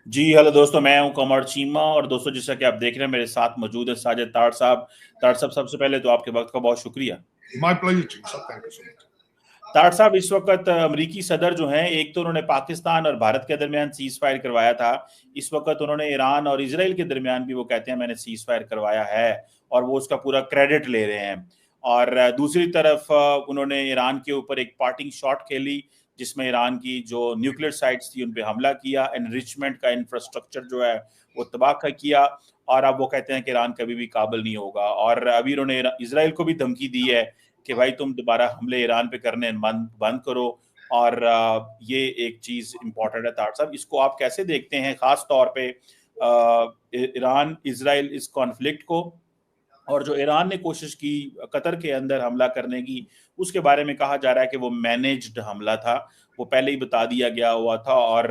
जी hello दोस्तों, मैं हूं कमर चीमा। और दोस्तों, जैसा कि आप देख रहे हैं, मेरे साथ मौजूद है साजिद ताड़ साहब। ताड़ साहब, सबसे पहले तो आपके वक्त का बहुत शुक्रिया। My pleasure sir, thank you so much. ताड़ साहब, इस वक्त अमरीकी सदर जो हैं, एक तो उन्होंने पाकिस्तान और भारत के दरमियान सीज फायर करवाया था। इस वक्त उन्होंने ईरान और इसराइल के दरमियान भी वो कहते हैं मैंने सीज फायर करवाया है, और वो उसका पूरा क्रेडिट ले रहे हैं। और दूसरी तरफ उन्होंने ईरान के ऊपर एक पार्टिंग शॉट खेली, जिसमें ईरान की जो न्यूक्लियर साइट्स थी उन पे हमला किया, एनरिचमेंट का इंफ्रास्ट्रक्चर जो है वो तबाह किया। और अब वो कहते हैं कि ईरान कभी भी काबिल नहीं होगा। और अभी उन्होंने इसराइल को भी धमकी दी है कि भाई तुम दोबारा हमले ईरान पे करने बंद बंद करो। और ये एक चीज इंपॉर्टेंट है तार साहब, इसको आप कैसे देखते हैं, खास तौर पे ईरान इसराइल इस कॉन्फ्लिक्ट को? और जो ईरान ने कोशिश की कतर के अंदर हमला करने की, उसके बारे में कहा जा रहा है कि वो मैनेज्ड हमला था, वो पहले ही बता दिया गया हुआ था। और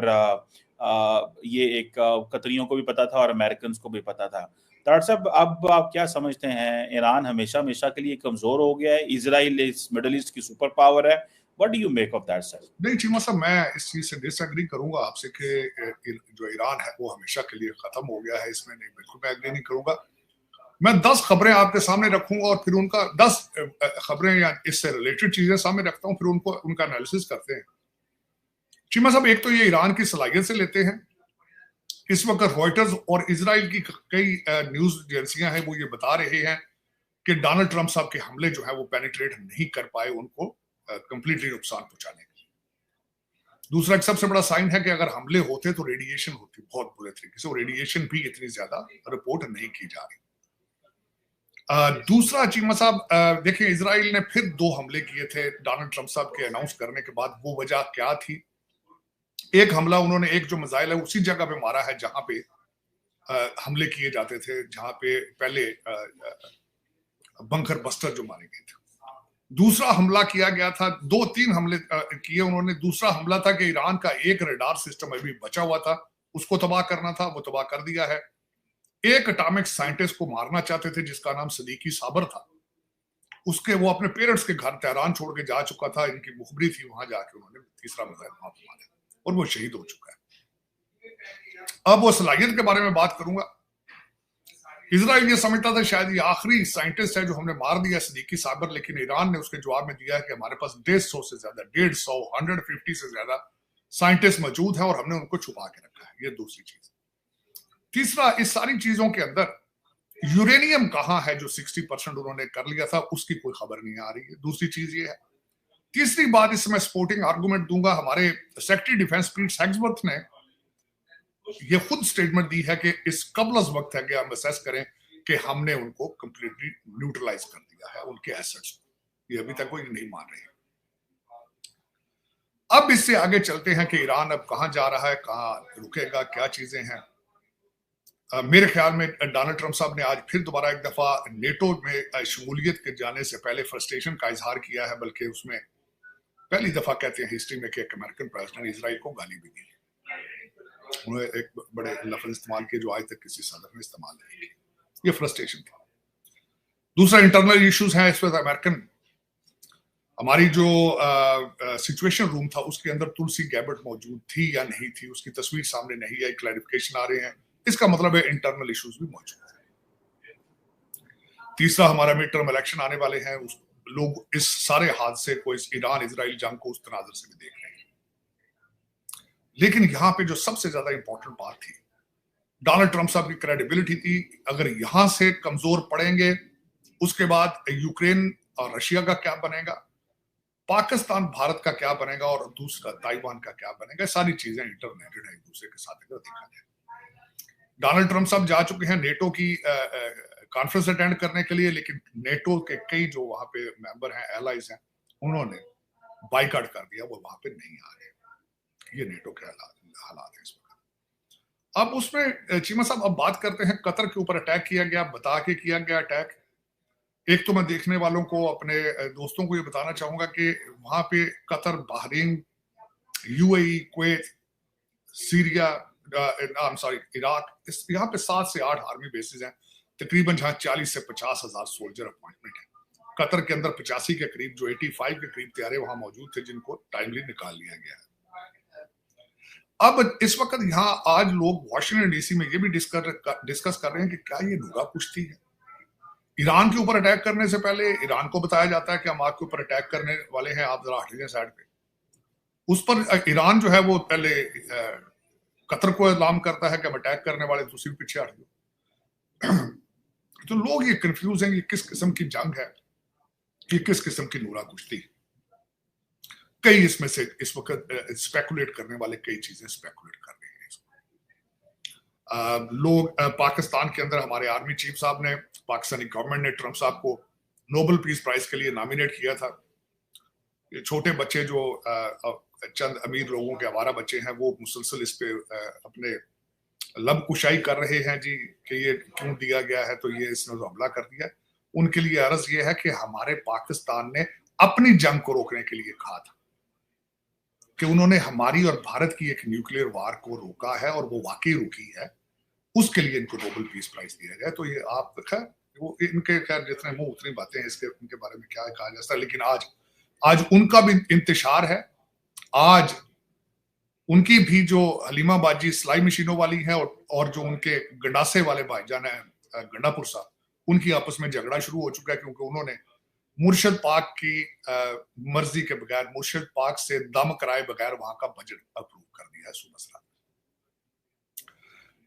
ये एक कतरियों को भी पता था और अमेरिकन को भी पता था। तार साहब, अब आप क्या समझते हैं, ईरान हमेशा हमेशा के लिए कमजोर हो गया है, इसराइल इस मिडल ईस्ट की सुपर पावर है? What do you make of that sir? नहीं चीमा साहब, मैं इस चीज से डिसएग्री करूंगा आपसे कि जो ईरान है वो हमेशा के लिए खत्म हो गया है। इसमें नहीं, बिल्कुल मैं एग्री नहीं करूंगा। मैं 10 खबरें आपके सामने रखूंगा और फिर उनका 10 खबरें या इससे रिलेटेड चीजें सामने रखता हूं, फिर उनको उनका एनालिसिस करते हैं। चीमा साहब, एक तो ये ईरान की सलाहियत से लेते हैं। इस वक्त रॉयटर्स और इसराइल की कई न्यूज एजेंसियां हैं, वो ये बता रहे हैं कि डोनाल्ड ट्रंप साहब के हमले जो है वो पेनिट्रेट नहीं कर पाए उनको कंप्लीटली नुकसान पहुंचाने के लिए। दूसरा एक सबसे बड़ा साइन है कि अगर हमले होते तो रेडिएशन होती बहुत बुरे तरीके से, और रेडिएशन भी इतनी ज्यादा रिपोर्ट नहीं की जा रही। दूसरा चीमा साहब, देखिए इसराइल ने फिर 2 हमले किए थे डोनाल्ड ट्रंप साहब के अनाउंस करने के बाद। वो वजह क्या थी? एक हमला उन्होंने एक जो मिसाइल है उसी जगह पे मारा है जहां पे हमले किए जाते थे, जहां पे पहले बंकर बस्टर जो मारे गए थे। दूसरा हमला किया गया था, 2-3 हमले किए उन्होंने। दूसरा हमला था कि ईरान का एक रडार सिस्टम अभी बचा हुआ था, उसको तबाह करना था, वो तबाह कर दिया है। एक एटॉमिक साइंटिस्ट को मारना चाहते थे जिसका नाम सदीकी साबर था, उसके वो अपने पेरेंट्स के घर तेहरान छोड़ के जा चुका था, इनकी मुखबरी थी, वहां जाके उन्होंने तीसरा मिसाइल वहां पर मारा और वो शहीद हो चुका है। अब वो सलाहियत के बारे में बात करूंगा। इसराइल ये समझता था शायद ये आखिरी साइंटिस्ट है जो हमने मार दिया सदीकी साबर, लेकिन ईरान ने उसके जवाब में दिया है कि हमारे पास 150 से ज्यादा 150 से ज्यादा साइंटिस्ट मौजूद है और हमने उनको छुपा के रखा है। ये दूसरी चीज। तीसरा, इस सारी चीजों के अंदर यूरेनियम कहां है जो 60% उन्होंने कर लिया था, उसकी कोई खबर नहीं आ रही है। दूसरी चीज ये है। तीसरी बात, इसमें स्पोर्टिंग आर्गूमेंट दूंगा। हमारे सेक्रेटरी डिफेंस पीट हेग्सवर्थ ने ये खुद स्टेटमेंट दी है कि इस कबलस वक्त है कि हम असेस करें कि हमने उनको कंप्लीटली न्यूट्रलाइज कर दिया है, उनके एसेट्स को। ये अभी तक कोई नहीं मान रहे। अब इससे आगे चलते हैं कि ईरान अब कहां जा रहा है, कहां रुकेगा, क्या चीजें हैं। मेरे ख्याल में डोनाल्ड ट्रंप साहब ने आज फिर दोबारा एक दफा नेटो में शमूलियत के जाने से पहले फ्रस्ट्रेशन का इजहार किया है, बल्कि उसमें पहली दफा कहते हैं हिस्ट्री में कि एक अमेरिकन प्रेसिडेंट इसराइल को गाली भी दी। उन्होंने एक बड़े लफ्ज इस्तेमाल किए जो आज तक किसी सदर ने इस्तेमाल नहीं किए। ये फ्रस्ट्रेशन था। दूसरा, इंटरनल इश्यूज हैं इस वक्त अमेरिकन। हमारी जो सिचुएशन रूम था उसके अंदर तुलसी गैबर्ट मौजूद थी या नहीं थी, उसकी तस्वीर सामने नहीं आई, क्लैरिफिकेशन आ रहे हैं। इसका मतलब है इंटरनल इश्यूज भी मौजूद है। तीसरा, हमारा मिड टर्म इलेक्शन आने वाले हैं। लोग इस सारे हादसे को, इस ईरान इसराइल जंग को उस तनाजर से भी देख रहे हैं। लेकिन यहां पे जो सबसे ज्यादा इंपॉर्टेंट बात थी, डोनाल्ड ट्रंप साहब की क्रेडिबिलिटी थी। अगर यहां से कमजोर पड़ेंगे, उसके बाद यूक्रेन और रशिया का क्या बनेगा, पाकिस्तान भारत का क्या बनेगा, और दूसरा ताइवान का क्या बनेगा। सारी चीजें इंटरनेटेड है एक दूसरे के साथ अगर देखा जाए। डोनाल्ड ट्रंप साहब जा चुके हैं नेटो की कॉन्फ्रेंस अटेंड करने के लिए, लेकिन नेटो के कई जो वहां पे मेंबर हैं, एलाइज हैं, उन्होंने बाइकआउट कर दिया, वो वहां पे नहीं आ रहे। ये नेटो के हालात है इस वक्त। अब उसमें चीमा साहब अब बात करते हैं कतर के ऊपर अटैक किया गया, बता के किया गया अटैक। एक तो मैं देखने वालों को, अपने दोस्तों को ये बताना चाहूंगा कि वहां पे Qatar, Bahrain, UAE, Kuwait, Syria, Iraq, यहाँ पे 7 से 8 आर्मी बेसिस हैं तकरीबन, जहां 40 से 50 हजार सोल्जर अपॉइंटमेंट है। कतर के अंदर 85 के करीब, जो 85 के करीब तैयारे वहां मौजूद थे, जिनको टाइमली निकाल लिया गया है। अब इस वक्त यहाँ आज लोग वॉशिंगटन डीसी में ये भी डिस्कस कर रहे हैं कि क्या ये नूरा कुश्ती है। ईरान के ऊपर अटैक करने से पहले ईरान को बताया जाता है कि हम आपके ऊपर अटैक करने वाले हैं, आप जरा हट जाए साइड पे। उस पर ईरान जो है वो पहले कतर को ऐलान करता है कि हम अटैक करने वाले, तो उसी पीछे हट जाओ। तो लोग ये कंफ्यूज हैं, ये किस किस्म की जंग है, ये किस किस्म की नूरा कुश्ती। कई इसमें से इस वक्त स्पेकुलेट करने वाले कई चीजें स्पेकुलेट कर रहे हैं। लोग पाकिस्तान के अंदर हमारे आर्मी चीफ साहब ने, पाकिस्तानी गवर्नमेंट ने ट्रंप साहब को नोबेल पीस प्राइज के लिए नॉमिनेट किया था। ये छोटे बच्चे जो चंद अमीर लोगों के आवारा बच्चे हैं, वो मुसलसल इस पे अपने लब कुशाई कर रहे हैं जी कि ये क्यों दिया गया है, तो ये इसने तो हमला कर दिया। उनके लिए अर्ज ये है कि हमारे पाकिस्तान ने अपनी जंग को रोकने के लिए कहा था कि उन्होंने हमारी और भारत की एक न्यूक्लियर वार को रोका है और वो वाकई रुकी है, उसके लिए इनको नोबेल पीस प्राइज दिया जाए। तो ये आप खैर वो इनके खैर जितने मुंह उतनी बातें हैं, इसके इनके बारे में क्या कहा जा सकता है। लेकिन आज उनका भी इंतशार है, आज उनकी भी जो हलीमा बाजी सिलाई मशीनों वाली है और जो उनके गंडासे वाले भाईजान है गंडापुर साहब, उनकी आपस में झगड़ा शुरू हो चुका है, क्योंकि उन्होंने मुर्शद पाक की मर्जी के बगैर, मुर्शद पाक से दम कराए बगैर वहां का बजट अप्रूव कर दिया है सुबह रात।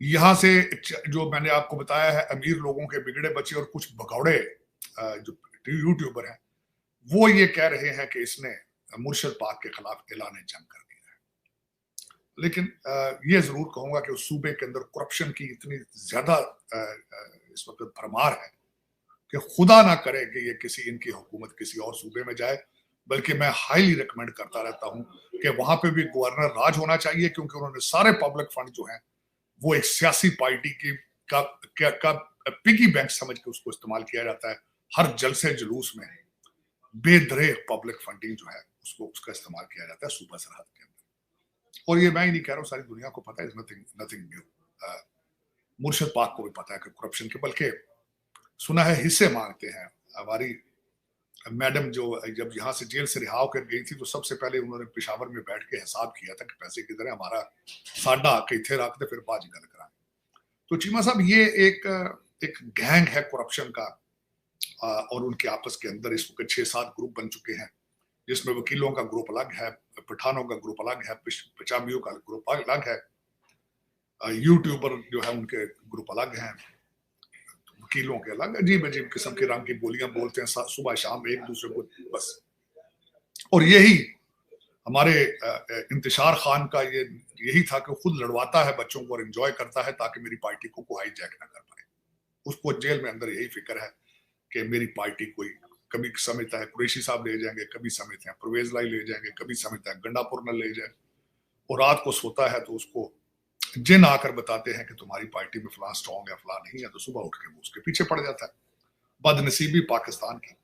यहां से जो मैंने आपको बताया है, अमीर लोगों के बिगड़े बच्चे और कुछ भगौड़े जो यूट्यूबर हैं, वो ये कह रहे हैं कि इसने मुर्शद पाक के खिलाफ ऐलान जंग कर दिया है। लेकिन ये जरूर कहूंगा कि उस सूबे के अंदर करप्शन की इतनी ज्यादा इस वक्त भरमार है कि खुदा ना करे कि ये किसी इनकी हुकूमत किसी और सूबे में जाए। बल्कि मैं हाईली रिकमेंड करता रहता हूं कि वहां पे भी गवर्नर राज होना चाहिए, क्योंकि उन्होंने सारे पब्लिक फंड जो है वो एक सियासी पार्टी की का पिगी बैंक समझ के उसको इस्तेमाल किया जाता है। हर जलसे जुलूस में बेदरेग पब्लिक फंडिंग जो है उसको उसका इस्तेमाल किया जाता है सूबा सरहद के अंदर। और ये मैं ही नहीं कह रहा हूँ, सारी दुनिया को पता है, नथिंग न्यू। मुर्शद पाक को भी पता है कि करप्शन के, बल्कि सुना है हिस्से मांगते हैं। हमारी मैडम जो जब यहाँ से जेल से रिहा होकर गई थी, तो सबसे पहले उन्होंने पेशावर में बैठ के हिसाब किया था कि पैसे किधर है, हमारा साडा आके इथे रखते फिर बाजी गल करा। तो चीमा साहब ये एक गैंग है करप्शन का, और उनके आपस के अंदर इस वक्त 6-7 ग्रुप बन चुके हैं, जिसमें वकीलों का ग्रुप अलग है, पठानों का ग्रुप अलग है, पचाबियों का ग्रुप अलग है, यूट्यूबर जो है उनके ग्रुप अलग हैं, वकीलों के अलग अजीब अजीब किस्म के रंग की बोलियां बोलते हैं सुबह शाम एक दूसरे को बस। और यही हमारे इंतशार खान का यही था कि खुद लड़वाता है बच्चों को और एंजॉय करता है ताकि मेरी पार्टी को कोई हाईजैक ना कर पाए। उसको जेल में अंदर यही फिक्र है कि मेरी पार्टी कोई कभी समझता है कुरैशी साहब ले जाएंगे, कभी समझते हैं परवेज लाई ले जाएंगे, कभी समझता है गंडापुर न ले जाए। और रात को सोता है तो उसको जिन आकर बताते हैं कि तुम्हारी पार्टी में फलां स्ट्रॉन्ग है फलां नहीं है, तो सुबह उठ के वो उसके पीछे पड़ जाता है। बदनसीबी पाकिस्तान की।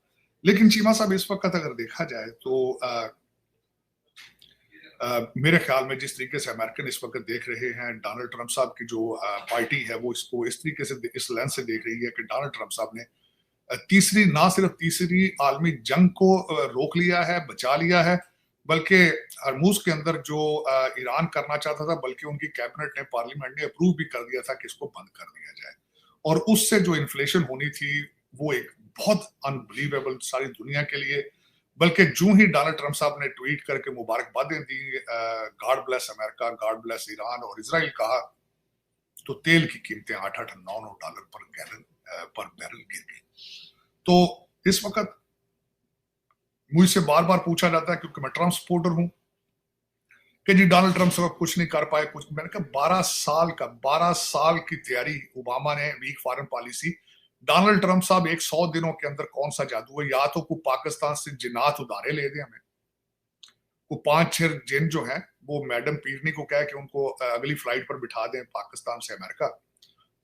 लेकिन चीमा साहब इस वक्त अगर देखा जाए तो मेरे ख्याल में जिस तरीके से अमेरिकन इस वक्त देख रहे हैं, डोनाल्ड ट्रंप साहब की जो पार्टी है वो इसको इस तरीके से इस लेंस से देख रही है कि डोनाल्ड ट्रंप साहब ने ना सिर्फ तीसरी आलमी जंग को रोक लिया है, बचा लिया है, बल्कि हरमूज के अंदर जो ईरान करना चाहता था, बल्कि उनकी कैबिनेट ने, पार्लियामेंट ने अप्रूव भी कर दिया था कि इसको बंद कर दिया जाए। और उससे जो इन्फ्लेशन होनी थी वो एक बहुत अनबिलीवेबल सारी दुनिया के लिए। बल्कि जो ही डोनाल्ड ट्रंप साहब ने ट्वीट करके मुबारकबादें दी, God bless America, God bless Iran और इजराइल कहा, तो तेल की कीमतें 8-8, 9-9 डॉलर पर बैरल गिर गई। तो इस वक्त मुझसे बार बार पूछा जाता है, क्योंकि मैं ट्रंप सपोर्टर हूं, कि जी डोनाल्ड ट्रंप साहब कुछ नहीं कर पाए कुछ। मैंने कहा 12 साल की तैयारी, ओबामा ने weak foreign policy, Donald Trump साहब 100 दिनों के अंदर कौन सा जादू है, या तो को पाकिस्तान से जिन्नात उधारे ले दें हमें, को 5-6 जिन जो है वो मैडम पीरनी को कहे कि उनको अगली फ्लाइट पर बिठा दें पाकिस्तान से अमेरिका,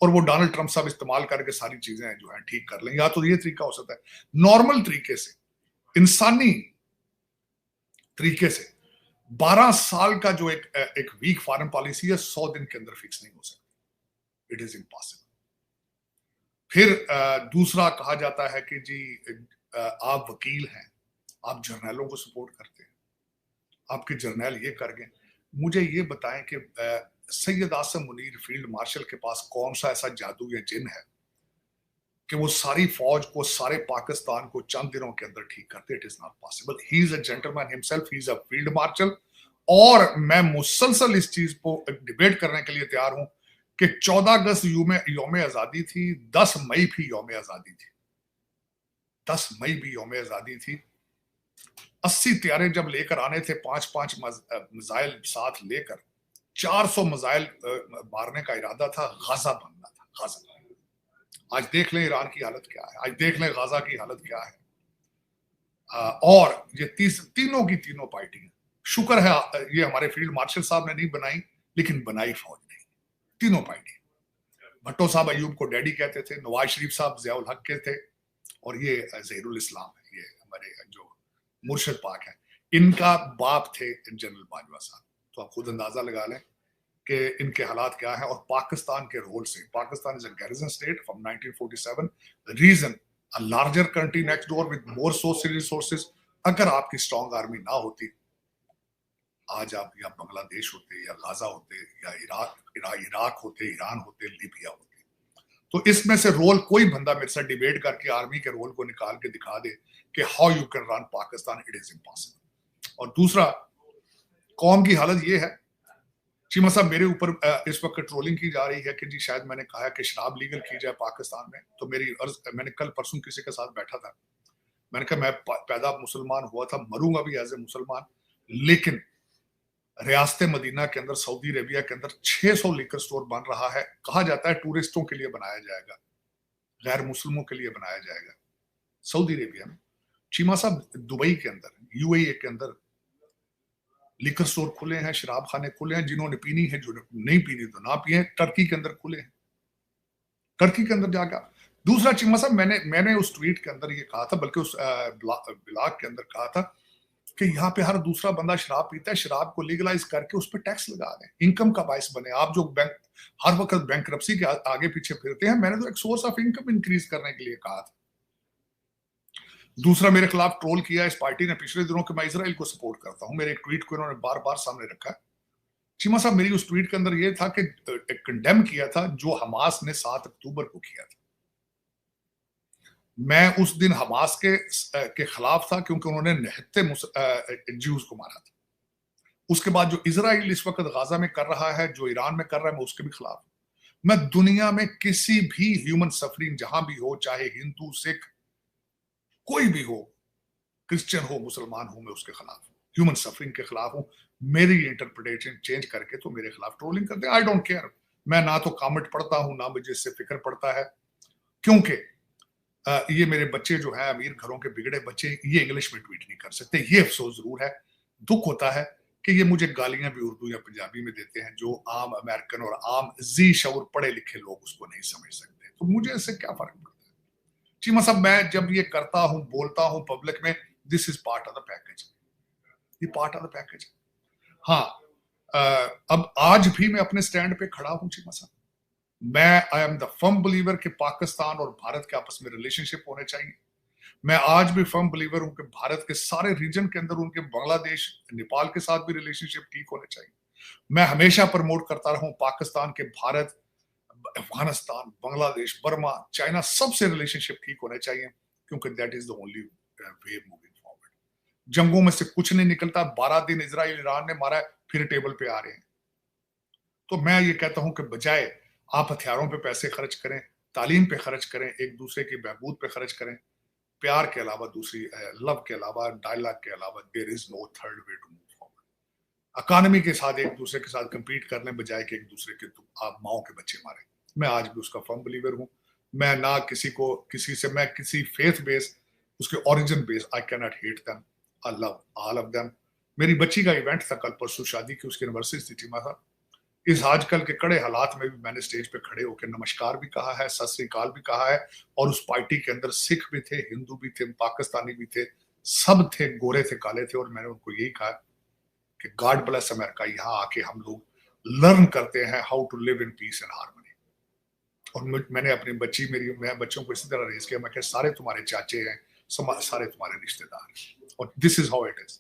और वो डोनाल्ड ट्रंप साहब इस्तेमाल करके सारी चीजें जो है ठीक कर लें। या तो ये तरीका हो सकता है, नॉर्मल तरीके से, इंसानी तरीके से 12 साल का जो एक वीक फॉरेन पॉलिसी है 100 दिन के अंदर फिक्स नहीं हो सकती। It is impossible. फिर दूसरा कहा जाता है कि जी आप वकील हैं, आप जर्नैलों को सपोर्ट करते हैं, आपके जर्नैल ये कर गए। मुझे ये बताएं कि सैयद आसिम मुनीर फील्ड मार्शल के पास कौन सा ऐसा जादू या जिन है कि वो सारी फौज को, सारे पाकिस्तान को चंद दिनों के अंदर ठीक करते? It is not possible. He is a gentleman himself, he is a field marshal. और मैं मुसलसल इस चीज को डिबेट करने के लिए तैयार हूं कि 14 अगस्त यौम आजादी थी, 10 मई भी यौम आजादी थी, 10 मई भी यौम आजादी थी। 80 त्यारे जब लेकर आने थे, 5-5 मिसाइल साथ लेकर, 400 मिसाइल मारने का इरादा था, गाजा बनना था, गाजा। आज देख लें ईरान की हालत क्या है, आज देख लें गाजा की हालत क्या है। और ये तीनों की तीनों पार्टियां, शुक्र है ये हमारे फील्ड मार्शल साहब ने नहीं बनाई, लेकिन बनाई फौज ने, तीनों पार्टी। भट्टो साहब अयूब को डैडी कहते थे, नवाज शरीफ साहब जियाउल हक के थे, और ये जहीरुल इस्लाम है, ये हमारे जो मुर्शद पाक है, इनका बाप थे जनरल बाजवा साहब। तो आप खुद अंदाजा लगा लें कि इनके हालात क्या है। और पाकिस्तान के रोल से, Pakistan is a garrison state from 1947, reason a larger country next door with more source resources. अगर आपकी स्ट्रॉन्ग आर्मी ना होती, आज आप या बांग्लादेश होते, या गाजा होते, या इराक होते, ईरान होते, लीबिया होते। तो इसमें से रोल कोई बंदा मेरे साथ डिबेट करके आर्मी के रोल को निकाल के दिखा दे कि how you can run Pakistan, it is impossible. और दूसरा, कौम की हालत ये है, चीमा साहब मेरे ऊपर इस वक्त ट्रोलिंग की जा रही है कि जी शायद मैंने कहा कि शराब लीगल की जाए पाकिस्तान में। तो मेरी अर्ज, मैंने कल परसों किसी के साथ बैठा था, मैंने कहा मैं पैदा मुसलमान हुआ था, मरूंगा भी एज ए मुसलमान, लेकिन रियासत मदीना के अंदर, सऊदी अरेबिया के अंदर 600 लिकर स्टोर बन रहा है। कहा जाता है टूरिस्टों के लिए बनाया जाएगा, गैर मुस्लिमों के लिए बनाया जाएगा सऊदी अरेबिया में। चीमा साहब दुबई के अंदर, यूएई के अंदर लिकर स्टोर खुले हैं, शराब खाने खुले हैं, जिन्होंने पीनी है, जो नहीं पीनी तो ना पिए। टर्की के अंदर खुले हैं, टर्की के अंदर जाकर। दूसरा चीमा साहब, मैंने उस ट्वीट के अंदर ये कहा था, बल्कि उस ब्लॉग के अंदर कहा था कि यहाँ पे हर दूसरा बंदा शराब पीता है, शराब को लीगलाइज करके उस पर टैक्स लगा दें, इनकम का बायस बने। आप जो बैंक हर वक्त बैंकरप्सी के आगे पीछे फिरते हैं, मैंने तो एक सोर्स ऑफ इनकम इंक्रीज करने के लिए कहा था। दूसरा, मेरे खिलाफ ट्रोल किया इस पार्टी ने पिछले दिनों कि मैं इजराइल को सपोर्ट करता हूं। मेरे एक ट्वीट को इन्होंने बार बार सामने रखा है। चीमा साहब, मेरी उस ट्वीट के अंदर यह था कि कंडेम किया था जो हमास ने 7 अक्टूबर को किया था। मैं उस दिन हमास के खिलाफ था क्योंकि उन्होंने निहत्ते ज्यूज को मारा था। उसके बाद जो इजराइल इस वक्त गाजा में कर रहा है, जो ईरान में कर रहा है, मैं उसके भी खिलाफ। मैं दुनिया में किसी भी ह्यूमन सफरिंग जहां भी हो, चाहे हिंदू, सिख, कोई भी हो, क्रिश्चियन हो, मुसलमान हो, मैं उसके खिलाफ हूं, ह्यूमन सफरिंग के खिलाफ हूं। मेरी इंटरप्रिटेशन चेंज करके तो मेरे खिलाफ ट्रोलिंग करते हैं, आई डोंट केयर। मैं ना तो कमेंट पढ़ता हूं, ना मुझे इससे फिक्र पड़ता है, क्योंकि ये मेरे बच्चे जो है, अमीर घरों के बिगड़े बच्चे, ये इंग्लिश में ट्वीट नहीं कर सकते। ये अफसोस जरूर है, दुख होता है कि ये मुझे गालियां भी उर्दू या पंजाबी में देते हैं, जो आम अमेरिकन और आम जी शऊर पढ़े लिखे लोग उसको नहीं समझ सकते। तो मुझे इससे क्या फर्क पड़ता है? चीमा साहब, मैं जब ये करता हूं, बोलता हूं पब्लिक में, this is part of the package, ये पार्ट ऑफ द पैकेज। हाँ, अब आज भी मैं अपने स्टैंड पे खड़ा हूं चीमा साहब। मैं I am the firm believer कि पाकिस्तान और भारत के आपस में रिलेशनशिप होने चाहिए। मैं आज भी फर्म बिलीवर हूं कि भारत के सारे रीजन के अंदर उनके बांग्लादेश, नेपाल के साथ भी रिलेशनशिप ठीक होने चाहिए। मैं हमेशा प्रमोट करता रहूं पाकिस्तान के भारत, अफगानिस्तान, बांग्लादेश, बर्मा, चाइना, सबसे रिलेशनशिप ठीक होने चाहिए, क्योंकि that is the only way moving forward. जंगों में से कुछ नहीं निकलता। 12 दिन इजराइल ईरान ने मारा है, फिर टेबल पे आ रहे हैं। तो मैं ये कहता हूं कि बजाय आप हथियारों पे पैसे खर्च करें, तालीम पे खर्च करें, एक दूसरे की बहबूद पे खर्च करें, प्यार के अलावा, दूसरी लव के अलावा, डायलॉग के अलावा, there is no third way to move forward. Economy के साथ एक दूसरे के साथ कंपीट करने बजाय कि एक दूसरे के आप माओ के बच्चे मारे। मैं आज भी उसका फर्म बिलीवर हूं। मैं ना किसी से मैं किसी फेथ बेस, उसके origin base, I can not hate them, I love all of them. मेरी बच्ची का इवेंट था कल परसों, शादी की, उसकी एनिवर्सरी थी टीमा था। इस आजकल के कड़े हालात में भी मैंने स्टेज पे खड़े होकर नमस्कार भी कहा है, सत श्री अकाल भी कहा है। और उस पार्टी के अंदर सिख भी थे, हिंदू भी थे, पाकिस्तानी भी थे, सब थे, गोरे थे, काले थे। और मैंने उनको यही कहा कि गॉड ब्लेस अमेरिका, यहाँ आके हम लोग लर्न करते हैं how to live in peace and harmony. और मैंने अपनी मैं बच्चों को इसी तरह रेज किया, मैं सारे तुम्हारे चाचे हैं, सारे तुम्हारे रिश्तेदार हैं, और this is how it is.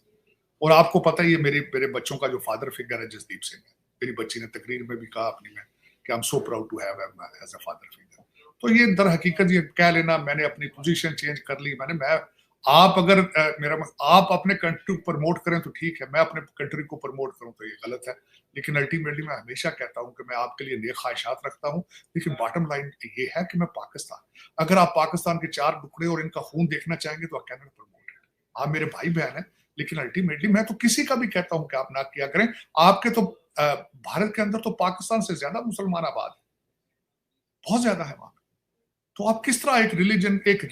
और आपको पता ही है मेरे मेरे बच्चों का जो फादर फिगर है जसदीप सिंह है। मेरी बच्ची ने तकरीर में भी कहा अपनी में कि I am so proud to have him as a father figure. तो ये दर हकीकत ये कह लेना मैंने अपनी पोजीशन चेंज कर ली, मैं आप अगर आप अपने कंट्री को प्रमोट करें तो ठीक है, मैं अपने कंट्री को प्रमोट करूं तो ये गलत है। लेकिन अल्टीमेटली मैं हमेशा कहता हूं कि मैं आपके लिए नेक ख्वाहिशात रखता हूं, लेकिन बॉटम लाइन ये है कि मैं पाकिस्तान, अगर आप पाकिस्तान के 4 टुकड़े और इनका खून देखना चाहेंगे तो I can not promote it. आप मेरे भाई बहन हैं, लेकिन अल्टीमेटली मैं तो किसी का भी कहता हूं कि आप ना किया करें। आपके तो भारत के अंदर तो पाकिस्तान से ज्यादा मुसलमान आबाद है, बहुत ज्यादा है वहां। तो आप किस तरह एक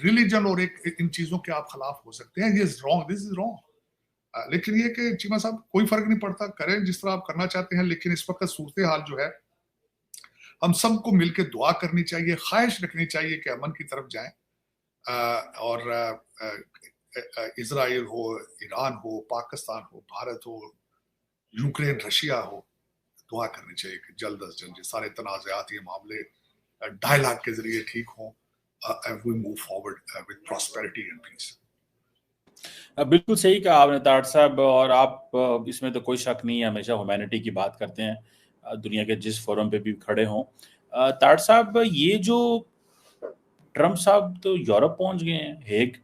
रिलीजन और एक इन चीजों के आप खिलाफ हो सकते हैं? ये रॉन्ग, दिस इज रॉन्ग। लेकिन ये कि चीमा साहब कोई फर्क नहीं पड़ता, करें जिस तरह आप करना चाहते हैं, लेकिन इस वक्त सूरत हाल जो है हम सबको मिलकर दुआ करनी चाहिए, ख्वाहिश रखनी चाहिए कि अमन की तरफ जाएं। और इजराइल हो, ईरान हो, पाकिस्तान हो, भारत हो, यूक्रेन, रशिया हो, दुआ करनी चाहिए कि जल्द अज जल्द सारे तनाज़ाती मामले डायलॉग के जरिए ठीक हों, we move forward with prosperity and peace. बिल्कुल सही कहा आपने ताड़ साहब, और आप इसमें तो कोई शक नहीं है, हमेशा ह्यूमैनिटी की बात करते हैं, दुनिया के जिस फोरम पे भी खड़े हों। ताड़ साहब, ये जो ट्रम्प साहब तो यूरोप पहुंच गए हैं, हेग,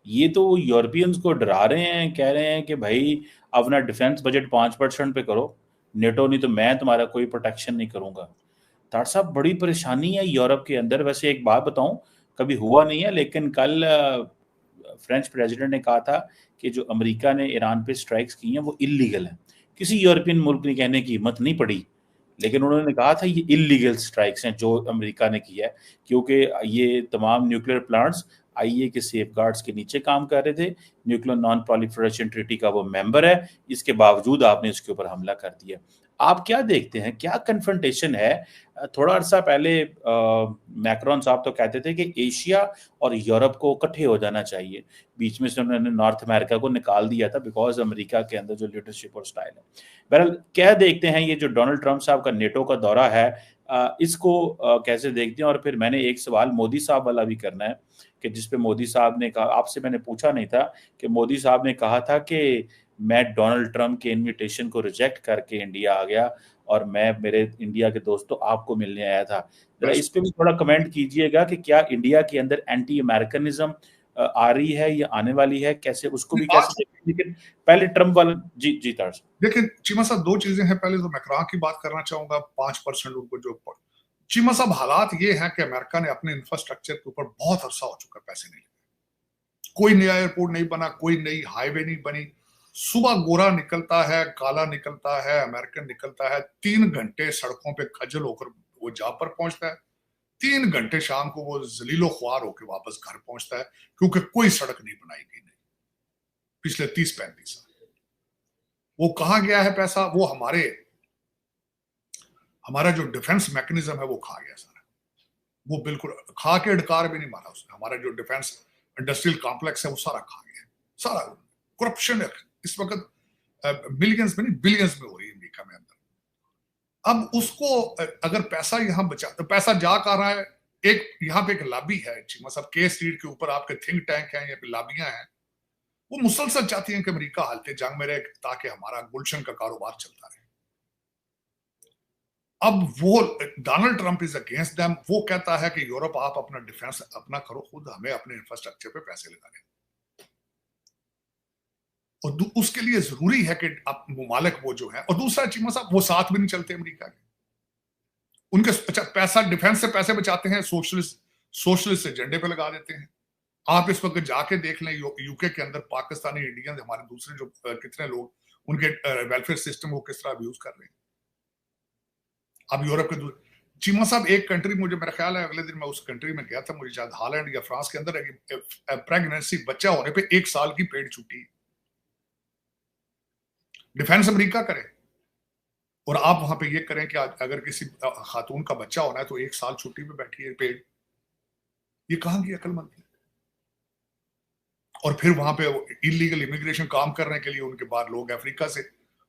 ये तो यूरोपियंस को डरा रहे हैं, कह रहे हैं कि भाई अपना डिफेंस बजट 5% पे करो, नेटो, नहीं तो मैं तुम्हारा कोई प्रोटेक्शन नहीं करूंगा। ताड़ साहब, बड़ी परेशानी है यूरोप के अंदर। वैसे एक बात बताऊं, कभी हुआ नहीं है, लेकिन कल फ्रेंच प्रेसिडेंट ने कहा था कि जो अमेरिका ने ईरान पे स्ट्राइक्स की हैं वो इलीगल है। किसी यूरोपियन मुल्क ने कहने की हिम्मत नहीं पड़ी, लेकिन उन्होंने कहा था ये इलीगल स्ट्राइक्स हैं जो अमेरिका ने किया है, क्योंकि ये तमाम न्यूक्लियर प्लांट्स आईए के सेफगार्ड्स के नीचे काम कर रहे थे, न्यूक्लियर नॉन प्रोलिफरेशन ट्रीटी का वो मेंबर है, इसके बावजूद आपने इसके ऊपर हमला कर दिया। आप क्या देखते हैं, क्या कन्फ्रंटेशन है? थोड़ा अरसा पहले मैक्रोन साहब तो कहते थे कि एशिया और यूरोप को इकट्ठे हो जाना चाहिए, बीच में से उन्होंने नॉर्थ अमेरिका को निकाल दिया था बिकॉज अमेरिका के अंदर जो लीडरशिप और स्टाइल है। बहरहाल, क्या देखते हैं ये जो डोनाल्ड ट्रंप साहब का नेटो का दौरा है, इसको कैसे देखते हैं? और फिर मैंने एक सवाल मोदी साहब वाला भी करना है, कि जिसपे मोदी साहब ने कहा, आपसे मैंने पूछा नहीं था, कि मोदी साहब ने कहा था कि मैं डोनाल्ड ट्रंप के इनविटेशन को रिजेक्ट करके इंडिया आ गया और मैं मेरे इंडिया के दोस्तों आपको मिलने आया था। जरा इस पे भी थोड़ा कमेंट कीजिएगा कि क्या इंडिया के अंदर एंटी अमेरिकनिज्म आ रही है या आने वाली है, कैसे उसको भी कैसे देखते हैं? लेकिन पहले ट्रंप वाला जी जी तार देखिए चीमा साहब, दो चीजें हैं। पहले तो मैक्रोन की बात करना चाहूंगा, 5% उनको जो चीमा साहब हालात ये हैं कि अमेरिका ने अपने इंफ्रास्ट्रक्चर के ऊपर बहुत अरसा हो चुका पैसे नहीं, कोई नया एयरपोर्ट नहीं बना, कोई नई हाईवे नहीं बनी। सुबह गोरा निकलता है, काला निकलता है, अमेरिकन निकलता है, 3 घंटे सड़कों पे खजल होकर वो जा पर पहुंचता है, 3 घंटे शाम को वो जलीलो ख्वार होकर वापस घर पहुंचता है, क्योंकि कोई सड़क नहीं बनाई गई नहीं पिछले 30-35 साल। वो कहां गया है पैसा? वो हमारा जो डिफेंस मैकेनिज्म है वो खा गया सारा। वो बिल्कुल खा के डकार भी नहीं मारा उसने। हमारा जो डिफेंस इंडस्ट्रियल कॉम्प्लेक्स है वो सारा खा गया, सारा। करप्शन है इस वक्त मिलियंस में नहीं बिलियंस में हो रही है अमेरिका में अंदर। अब उसको अगर पैसा यहां बचा तो पैसा जा कर रहा है। एक यहाँ पे एक लॉबी है चीमा साहब, के स्ट्रीट के ऊपर आपके थिंक टैंक हैं या फिर लॉबियां हैं, वो मुसलसल चाहती हैं कि अमेरिका हालते जंग में रहे ताकि हमारा गुलशन का कारोबार चलता रहे। अब वो Donald Trump is against them. वो कहता है कि यूरोप आप अपना डिफेंस अपना करो खुद, हमें अपने इंफ्रास्ट्रक्चर पे पैसे लगाने। और उसके लिए जरूरी है कि आप मुमालिक वो जो है, और दूसरा चीमा साहब वो साथ भी नहीं चलते अमेरिका के। उनके अच्छा पैसा डिफेंस से पैसे बचाते हैं, सोशलिस्ट एजेंडे पे लगा देते हैं। आप इस वक्त जाके देख लें यूके के अंदर पाकिस्तानी इंडियन हमारे दूसरे जो कितने लोग उनके वेलफेयर सिस्टम को किस तरह अब्यूज कर रहे हैं। अब यूरोप के चीमा साहब एक कंट्री, मुझे मेरा ख्याल है अगले दिन मैं उस कंट्री में गया था, मुझे शायद हॉलैंड या फ्रांस के अंदर, प्रेगनेंसी बच्चा होने पे 1 साल की पेड छुट्टी डिफेंस अमेरिका करे। और आप वहां पे ये करें कि अगर किसी खातून का बच्चा होना है तो 1 साल छुट्टी पे बैठी है पेड। ये कहां की अक्लमंदी? और फिर वहां पे इलीगल इमिग्रेशन काम करने के लिए उनके बाद लोग अफ्रीका से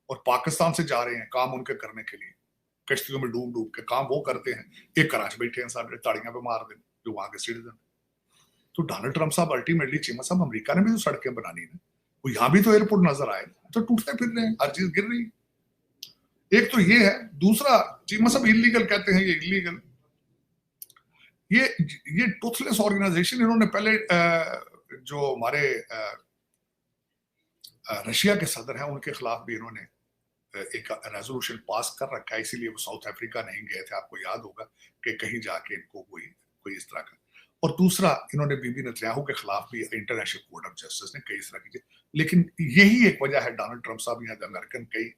और पाकिस्तान से जा रहे हैं काम उनके करने के लिए, कश्तियों में डूब डूब के काम वो करते हैं। एक कराची बैठे हैं साहब, ताड़ियां पे मार दें जो वहां के सिटीजन। तो डोनाल्ड ट्रंप साहब अल्टीमेटली चीमा साहब, अमेरिका ने भी तो सड़कें बनानी है, वो यहां भी तो एयरपोर्ट नजर आए, तो टूटते फिर रहे हैं, हर चीज गिर रही है। एक तो ये है। दूसरा, चीमा साहब इलीगल कहते हैं, ये इलीगल, ये टूथलेस ऑर्गेनाइजेशन, इन्होंने पहले जो हमारे रशिया के सदर हैं उनके खिलाफ भी इन्होंने एक रेजोल्यूशन पास कर रखा है, इसीलिए वो साउथ अफ्रीका नहीं गए थे, आपको याद होगा कि कहीं जाके इनको कोई इस तरह का। और दूसरा, इन्होंने बीबी नेतन्याहू के खिलाफ भी इंटरनेशनल कोर्ट ऑफ जस्टिस ने कई इस तरह की, लेकिन यही एक वजह है डोनाल्ड ट्रंप साहब या अमेरिकन कई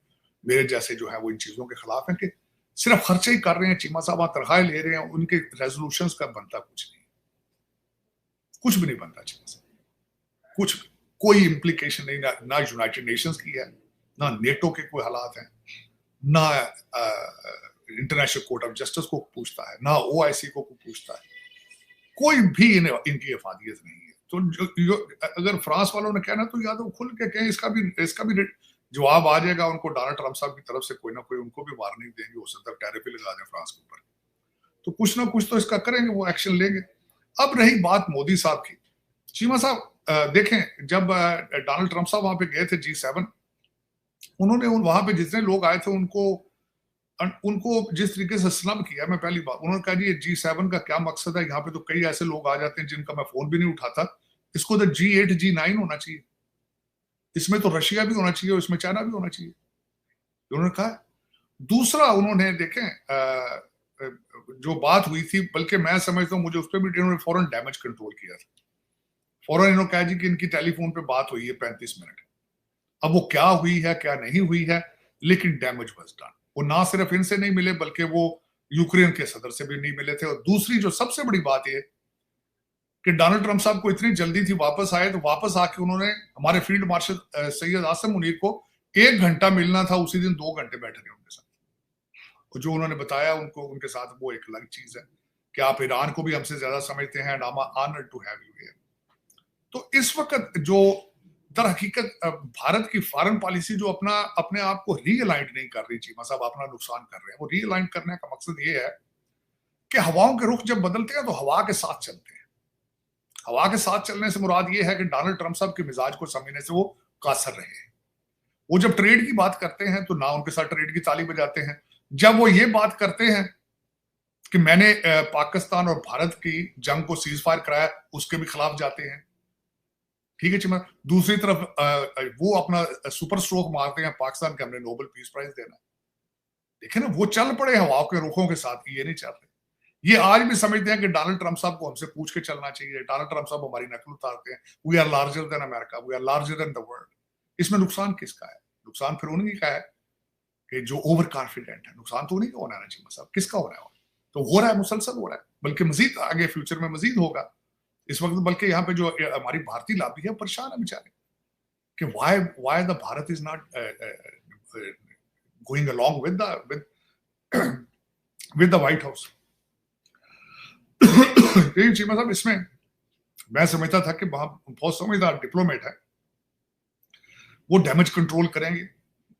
मेरे जैसे जो है वो इन चीजों के खिलाफ हैं कि सिर्फ खर्चे ही कर रहे हैं। चीमा साहब तनख्वाह ले रहे हैं, उनके रेजोल्यूशंस का बनता कुछ नहीं, कुछ भी नहीं बनता चीमा साहब, कुछ भी, कोई इम्प्लीकेशन नहीं, ना यूनाइटेड नेशंस की है, ना नेटो के कोई हालात हैं, ना इंटरनेशनल कोर्ट ऑफ जस्टिस को पूछता है, ना ओआईसी को पूछता है, कोई भी इनकी इफादियत नहीं है। तो अगर फ्रांस वालों ने कहना तो या तो खुल के कहें, इसका भी जवाब आ जाएगा उनको डोनाल्ड ट्रंप साहब की तरफ से, कोई ना कोई उनको भी वार्निंग देंगे, हो सकता है टैरिफ ही लगा दें फ्रांस के ऊपर, तो कुछ ना कुछ तो इसका करेंगे, वो एक्शन लेंगे। अब रही बात मोदी साहब की, चीमा साहब देखें, जब डोनाल्ड ट्रंप साहब वहां पे गए थे G7, उन्होंने वहां पे जितने लोग आए थे उनको जिस तरीके से स्नब किया, मैं पहली बात, उन्होंने कहा जी ये G7 का क्या मकसद है, यहाँ पे तो कई ऐसे लोग आ जाते हैं जिनका मैं फोन भी नहीं उठाता, इसको तो G8 G9 होना चाहिए, इसमें तो रशिया भी होना चाहिए और इसमें चाइना भी होना चाहिए, उन्होंने कहा। दूसरा, उन्होंने देखें जो बात हुई थी, बल्कि मैं समझता हूँ मुझे उस पर भी इन्होंने फौरन डैमेज कंट्रोल किया था, फौरन इन्होंने कहा जी कि इनकी टेलीफोन पे बात हुई है 35 मिनट। अब वो क्या हुई है क्या नहीं हुई है, लेकिन डैमेज वाज डन। वो ना सिर्फ इनसे नहीं मिले बल्कि वो यूक्रेन के सदर से भी नहीं मिले थे। और दूसरी जो सबसे बड़ी बात है कि डोनाल्ड ट्रंप साहब को इतनी जल्दी थी वापस आए, तो वापस आके उन्होंने हमारे फील्ड मार्शल सैयद आसिम मुनीर को 1 घंटा मिलना था, उसी दिन 2 घंटे बैठे रहे उनके साथ। और जो उन्होंने बताया उनको उनके साथ, वो एक अलग चीज है कि आप ईरान को भी हमसे ज्यादा समझते हैं, and I am honoured to have you here. तो इस वक्त जो दर हकीकत भारत की फॉरेन पॉलिसी जो अपने आप को रीअलाइन नहीं कर रही, चीमा साहब अपना नुकसान कर रहे हैं। वो रीअलाइन करने का मकसद ये है कि हवाओं के रुख जब बदलते हैं तो हवा के साथ चलते हैं। हवा के साथ चलने से मुराद ये है कि डोनाल्ड ट्रंप साहब के मिजाज को समझने से वो कासर रहे हैं। वो जब ट्रेड की बात करते हैं तो ना उनके साथ ट्रेड की ताली बजाते हैं, जब वो ये बात करते हैं कि मैंने पाकिस्तान और भारत की जंग को सीज फायर कराया, उसके भी खिलाफ जाते हैं। ठीक है चिमा। दूसरी तरफ वो अपना सुपर स्ट्रोक मारते हैं पाकिस्तान के, हमने नोबेल पीस प्राइज देना। देखे ना, वो चल पड़े हवाओं के रुखों के साथ, ये नहीं चल रहे। ये आज भी समझते हैं कि डोनाल्ड ट्रंप साहब को हमसे पूछ के चलना चाहिए। डोनाल्ड ट्रंप साहब हमारी नकल उतारते हैं, we are larger than America, we are larger than the world. इसमें नुकसान किसका है? नुकसान फिर उन्हीं का है कि जो ओवर कॉन्फिडेंट है। नुकसान तो उन्हीं का होना चाहिए साहब, किसका हो रहा है? तो हो रहा है, मुसलसल हो रहा है, बल्कि मजीद आगे फ्यूचर में मजीद होगा। इस वक्त बल्कि यहाँ पे जो हमारी भारतीय लॉबी है परेशान है बेचारे कि why the Bharat is not going along with the white house. Cheema साहब, इसमें मैं समझता था कि बहुत समझदार डिप्लोमेट है, वो डैमेज कंट्रोल करेंगे,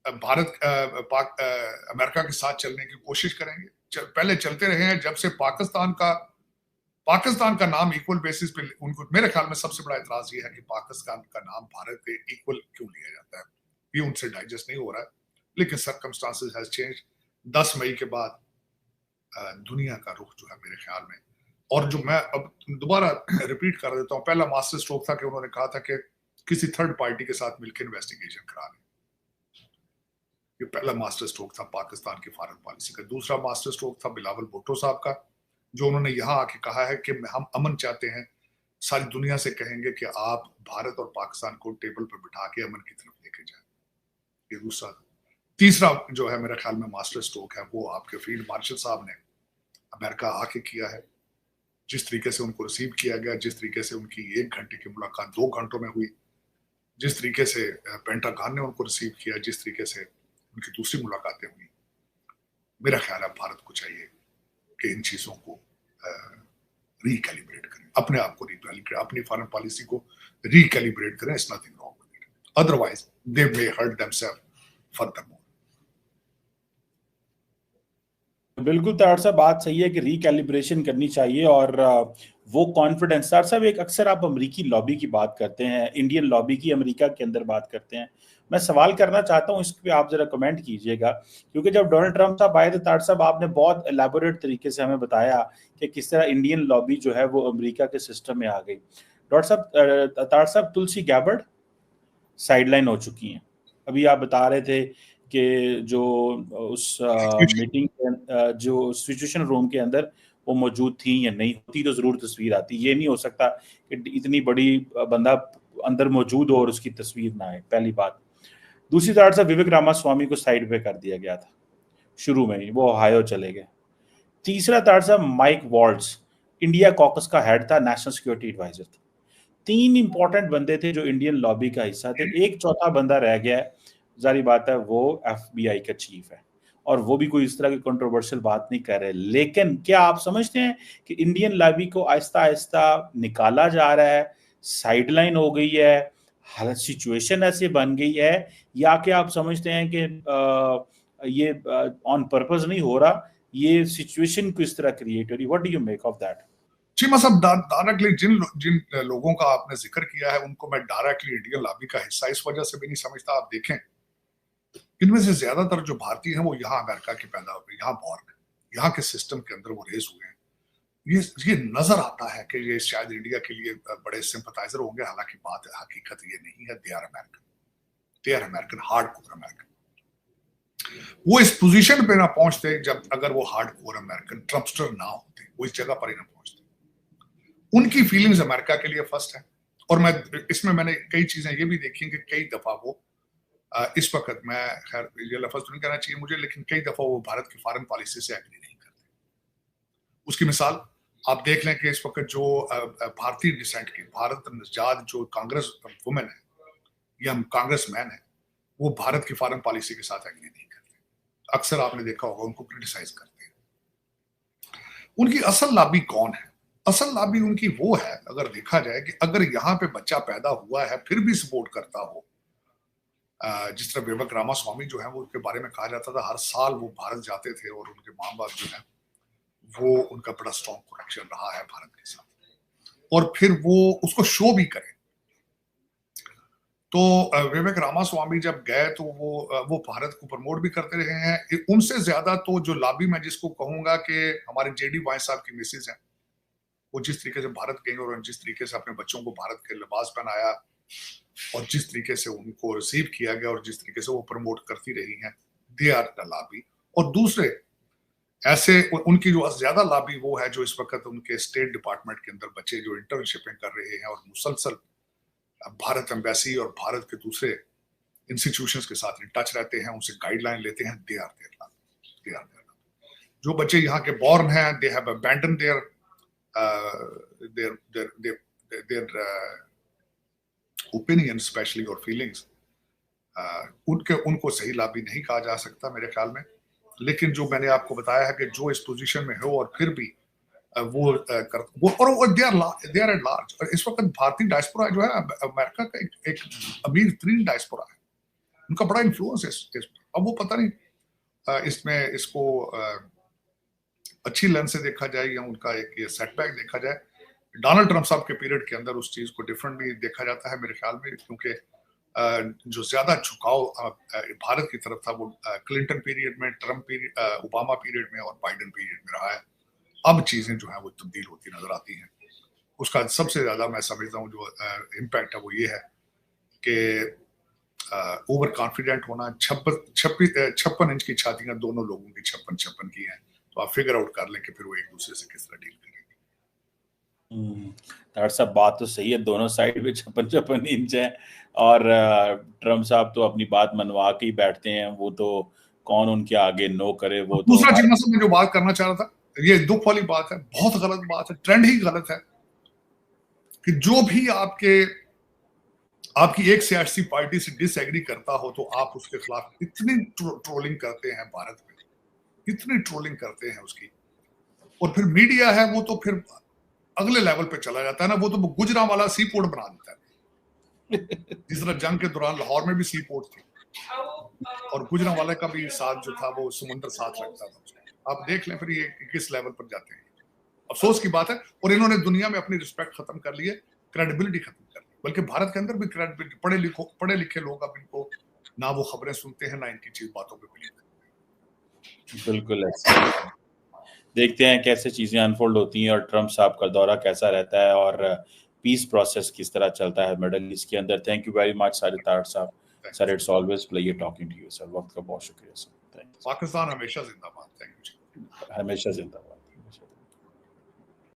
भारत अमेरिका के साथ चलने की कोशिश करेंगे। पहले चलते रहे हैं, जब से पाकिस्तान का नाम इक्वल बेसिस पे उनको, मेरे ख्याल में सबसे बड़ा एतराज ये है कि पाकिस्तान का नाम भारत के इक्वल क्यों लिया जाता है, ये उनसे डाइजेस्ट नहीं हो रहा है। लेकिन सर्कमस्टांसेस हैज चेंज। 10 मई के बाद दुनिया का रुख जो है मेरे ख्याल में, और जो मैं अब दोबारा रिपीट कर देता हूँ, पहला मास्टर स्ट्रोक था कि उन्होंने कहा था कि किसी थर्ड पार्टी के साथ मिलकर इन्वेस्टिगेशन करा लें। ये पहला मास्टर स्ट्रोक था पाकिस्तान की फॉरेन पॉलिसी का। दूसरा मास्टर स्ट्रोक था बिलावल भुट्टो साहब का, जो उन्होंने यहाँ आके कहा है कि हम अमन चाहते हैं, सारी दुनिया से कहेंगे कि आप भारत और पाकिस्तान को टेबल पर बिठा के अमन की तरफ लेके जाए। ये दूसरा। तीसरा जो है मेरे ख्याल में मास्टर स्ट्रोक है, वो आपके फील्ड मार्शल साहब ने अमेरिका आके किया है। जिस तरीके से उनको रिसीव किया गया, जिस तरीके से उनकी 1 घंटे की मुलाकात 2 घंटों में हुई, जिस तरीके से पेंटागन ने उनको रिसीव किया, जिस तरीके से उनकी दूसरी मुलाकातें हुई, मेरा ख्याल है भारत को चाहिए कि इन चीजों को रिकैलिब्रेट करें, अपने आप को रिकैलिब्रेट, अपनी फॉरेन पॉलिसी को रिकैलिब्रेट करें। It's nothing wrong with it, otherwise they may hurt themselves furthermore. बिल्कुल तार साहब, बात सही है कि रिकैलिब्रेशन करनी चाहिए। और वो कॉन्फिडेंस, तार साहब एक अक्सर आप अमेरिकी लॉबी की बात करते हैं, इंडियन लॉबी की अमेरिका के अंदर बात करते हैं। मैं सवाल करना चाहता हूं, इस पे आप जरा कमेंट कीजिएगा। क्योंकि जब डोनाल्ड ट्रंप साहब आए थे तार साहब, आपने बहुत एलैबोरेट तरीके से हमें बताया कि किस तरह इंडियन लॉबी जो है वो अमेरिका के सिस्टम में आ गई। डॉक्टर साहब, तार साहब, तुलसी गैबर्ड साइडलाइन हो चुकी हैं। अभी आप बता रहे थे कि जो उस मीटिंग जो सिचुएशन रूम के अंदर वो मौजूद थी या नहीं होती तो जरूर तस्वीर आती। ये नहीं हो सकता कि इतनी बड़ी बंदा अंदर मौजूद हो और उसकी तस्वीर ना आए, पहली बात। दूसरी तरफ से विवेक रामास्वामी को साइड पे कर दिया गया था शुरू में ही, वो ओहायो चले गए। तीसरा तार माइक वॉल्ट्स इंडिया कॉकस का हेड था, नेशनल सिक्योरिटी एडवाइजर था। तीन इंपॉर्टेंट बंदे थे जो इंडियन लॉबी का हिस्सा थे। एक चौथा बंदा रह गया है, जारी बात है, वो एफबीआई का चीफ है। और वो भी कोई इस तरह की कंट्रोवर्शियल बात नहीं कर रहे। लेकिन क्या आप समझते हैं कि इंडियन लॉबी को आहिस्ता आहिस्ता निकाला जा रहा है, साइडलाइन हो गई है, हालत सिचुएशन ऐसे बन गई है, या कि आप समझते हैं कि ये ऑन पर्पस नहीं हो रहा, ये सिचुएशन को इस तरह क्रिएट हो रही? What do you make of that? Cheema साहब, डायरेक्टली जिन जिन लोगों का आपने जिक्र किया है उनको मैं डायरेक्टली इंडियन लॉबी का हिस्सा इस वजह से भी नहीं समझता। आप देखें, इनमें से ज्यादातर जो भारतीय हैं वो यहाँ अमेरिका के पैदा हुए, यहाँ बॉर्न है, यहाँ के सिस्टम के अंदर वो रेज हुए हैं। ये नजर आता है कि ये शायद इंडिया के लिए बड़े सिंपथाइजर होंगे, हालांकि बात हकीकत ये नहीं है। They are American, they are American, hardcore American. वो इस पोजीशन पे ना पहुंचते जब, अगर वो हार्ड कोर अमेरिकन ट्रम्पस्टर ना होते, वो इस जगह पर ही ना पहुंचते। उनकी फीलिंग्स अमेरिका के लिए फर्स्ट है। और मैं इसमें मैंने कई चीजें ये भी देखी कि कई दफा वो इस वक्त, मैं खैर ये लफ्ज तो नहीं कहना चाहिए मुझे, लेकिन कई दफा वो भारत की फॉरेन पॉलिसी से एग्री नहीं करते। उसकी मिसाल आप देख लें कि इस वक्त जो भारतीय डिसेंट की, भारत नजाद जो कांग्रेस वुमेन है या कांग्रेस मैन है, वो भारत की फॉरेन पॉलिसी के साथ एग्री नहीं करते। अक्सर आपने देखा होगा उनको क्रिटिसाइज करते हैं। उनकी असल लॉबी कौन है? असल लॉबी उनकी वो है, अगर देखा जाए कि अगर यहाँ पे बच्चा पैदा हुआ है फिर भी सपोर्ट करता हो, जिस तरह विवेक रामास्वामी जो है वो, उनके बारे में कहा जाता था हर साल वो भारत जाते थे और उनके माँ बाप जो है वो, उनका बड़ा स्ट्रॉन्ग कनेक्शन रहा है भारत के साथ, और फिर वो उसको शो भी करे। तो विवेक रामास्वामी जब गए तो वो भारत को प्रमोट भी करते रहे हैं। उनसे ज्यादा तो जो लॉबी मैं जिसको कहूंगा कि हमारे जेडी वाई साहब की मिसेज है, वो जिस तरीके से भारत गई और जिस तरीके से अपने बच्चों को भारत के लिबास पहनाया और जिस तरीके से उनको रिसीव किया गया और जिस तरीके से वो प्रमोट करती रही हैं, दे आर द लॉबी। और दूसरे ऐसे उनकी जो ज्यादा लॉबी वो है जो इस वक्त उनके स्टेट डिपार्टमेंट के अंदर बच्चे जो इंटर्नशिपें कर रहे हैं और मुसलसल भारत एम्बेसी और भारत के दूसरे इंस्टीट्यूशंस के साथ इन टच रहते हैं, उनसे गाइडलाइन लेते हैं, they are their lobby, they are their lobby. जो बच्चे यहाँ के बॉर्न हैं, they have abandon their opinion specially और फीलिंग्स। उनको सही लॉबी नहीं कहा जा सकता मेरे ख्याल में। लेकिन जो मैंने आपको बताया है कि जो इस पोजीशन में हो और फिर भी वो दे आर एट लार्ज। और इस वक्त भारतीय डायस्पोरा जो है अमेरिका का एक अमीर तरीन डायस्पोरा है, उनका बड़ा इन्फ्लुएंस है। अब वो पता नहीं इसमें इसको अच्छी लेंस से देखा जाए या उनका एक ये सेटबैक देखा जाए। डोनाल्ड ट्रंप साहब के पीरियड के अंदर उस चीज को डिफरेंटली देखा जाता है मेरे ख्याल में, क्योंकि जो ज्यादा झुकाव भारत की तरफ था वो क्लिंटन पीरियड में, ट्रंप पीरियड, ओबामा पीरियड में और बाइडेन पीरियड में रहा है। अब चीजें जो है वो तब्दील होती नजर आती हैं। उसका सबसे ज्यादा मैं समझता हूँ जो इम्पैक्ट है वो ये है कि ओवर कॉन्फिडेंट होना। 56 इंच की छातियां दोनों लोगों की 56 की हैं, तो आप फिगर आउट कर लें कि फिर वो एक दूसरे से किस तरह डील करेंगे। डॉक्टर साहब, बात तो सही है, दोनों साइड पे 56 इंच है। और ट्रम्प साहब तो अपनी बात मनवा के ही बैठते हैं, वो तो कौन उनके आगे नो करे। वो तो दूसरा चीज मैं जो बात करना चाह रहा था, ये दुख वाली बात है, बहुत गलत बात है, ट्रेंड ही गलत है कि जो भी आपकी एक सियासी पार्टी से डिसएग्री करता हो तो आप उसके खिलाफ इतनी ट्रोलिंग करते हैं, भारत में इतनी ट्रोलिंग करते हैं उसकी। और फिर मीडिया है वो तो फिर अगले लेवल पे चला जाता है ना, वो तो गुजरांवाला सी पोर्ट बना देता है। जिस तरह जंग के दौरान लाहौर में भी सी पोर्ट थी और गुजरांवाला का भी साथ जो था वो समुद्र साथ रखता था। आप देख लें फिर ये किस लेवल पर जाते हैं। अफसोस की बात है, और इन्होंने दुनिया में अपनी रिस्पेक्ट खत्म कर ली है, क्रेडिबिलिटी खत्म कर ली, बल्कि भारत के अंदर भी क्रेडिबिलिटी, पढ़े लिखे लोग अब इनको ना वो खबरें सुनते हैं ना इनकी चीज बातों पे बिलीव करते हैं। बिल्कुल ऐसा। देखते हैं कैसे चीजें अनफोल्ड होती हैं और ट्रम्प साहब का दौरा कैसा रहता है और पीस प्रोसेस किस तरह चलता है मिडल ईस्ट के अंदर। Thank you very much Sajid Tarar sahab. Sir it's always pleasure talking to you sir. वक्त का बहुत शुक्रिया सर। पाकिस्तान हमेशा जिंदाबाद। Thank you. हमेशा जिंदाबाद।